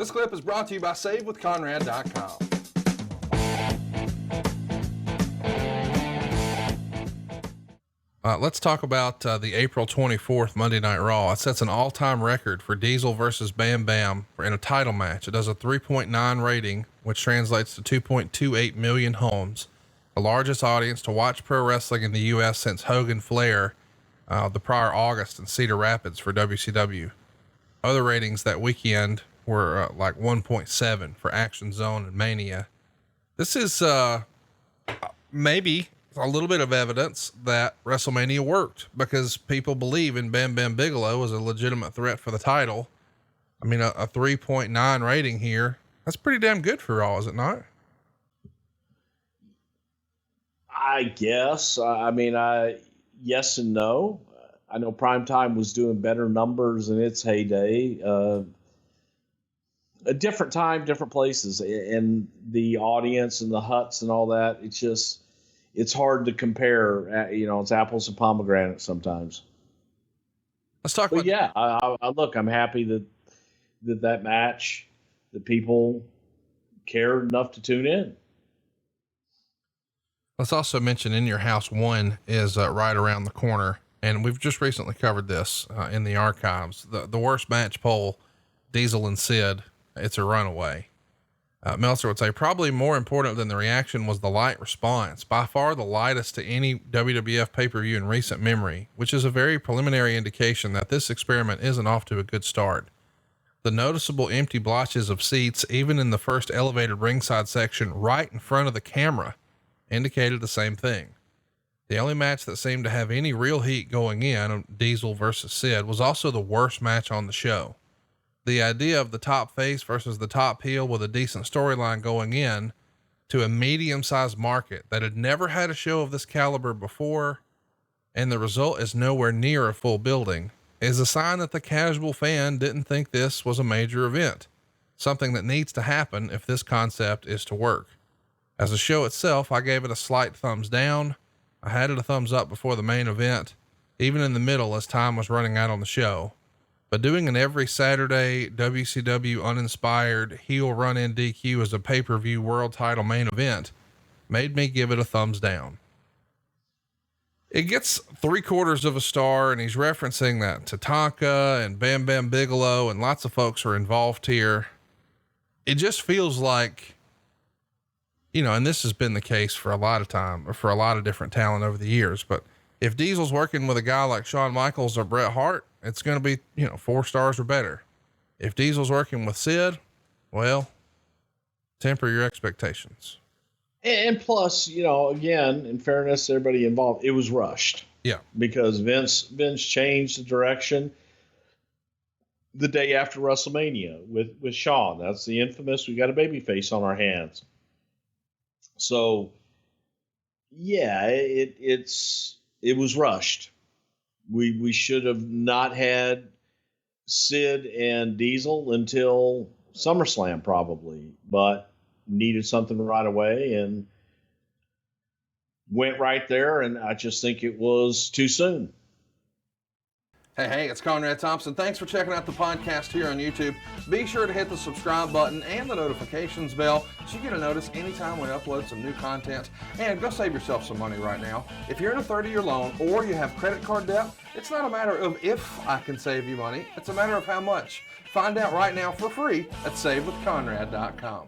This clip is brought to you by SaveWithConrad.com. Let's talk about the April 24th Monday Night Raw. It sets an all-time record for Diesel versus Bam Bam in a title match. It does a 3.9 rating, which translates to 2.28 million homes, the largest audience to watch pro wrestling in the U.S. since Hogan Flair, the prior August in Cedar Rapids for WCW. Other ratings that weekend were like 1.7 for Action Zone and Mania. This is maybe a little bit of evidence that WrestleMania worked, because people believe in Bam Bam Bigelow as a legitimate threat for the title. I mean, a 3.9 rating here, that's pretty damn good for Raw, is it not? I guess. Yes and no. I know Primetime was doing better numbers in its heyday. A different time, different places, and the audience and the huts and all that. It's hard to compare. It's apples and pomegranates sometimes. Let's talk about. But yeah, I'm happy that match, that people cared enough to tune in. Let's also mention In Your House 1 is right around the corner. And we've just recently covered this in the archives. The worst match poll, Diesel and Sid, it's a runaway. Meltzer would say probably more important than the reaction was the light response, by far the lightest to any WWF pay-per-view in recent memory, which is a very preliminary indication that this experiment isn't off to a good start. The noticeable empty blotches of seats, even in the first elevated ringside section right in front of the camera, indicated the same thing. The only match that seemed to have any real heat going in, Diesel versus Sid, was also the worst match on the show. The idea of the top face versus the top heel with a decent storyline going in to a medium-sized market that had never had a show of this caliber before, and the result is nowhere near a full building, is a sign that the casual fan didn't think this was a major event, something that needs to happen if this concept is to work. As a show itself, I gave it a slight thumbs down. I had it a thumbs up before the main event, even in the middle as time was running out on the show. But doing an every Saturday WCW uninspired heel run in DQ as a pay-per-view world title main event made me give it a thumbs down. It gets 3/4 of a star, and he's referencing that Tatanka and Bam Bam Bigelow and lots of folks are involved here. It just feels like, and this has been the case for a lot of time, or for a lot of different talent over the years, but if Diesel's working with a guy like Shawn Michaels or Bret Hart, it's going to be, 4 stars or better. If Diesel's working with Sid, well, temper your expectations. And plus, again, in fairness to everybody involved, it was rushed. Yeah. Because Vince changed the direction the day after WrestleMania with Shawn. That's the infamous, we got a baby face on our hands. So yeah, it was rushed. We should have not had Sid and Diesel until SummerSlam probably, but needed something right away and went right there. And I just think it was too soon. Hey, it's Conrad Thompson. Thanks for checking out the podcast here on YouTube. Be sure to hit the subscribe button and the notifications bell so you get a notice anytime we upload some new content. And go save yourself some money right now. If you're in a 30-year loan or you have credit card debt, it's not a matter of if I can save you money. It's a matter of how much. Find out right now for free at SaveWithConrad.com.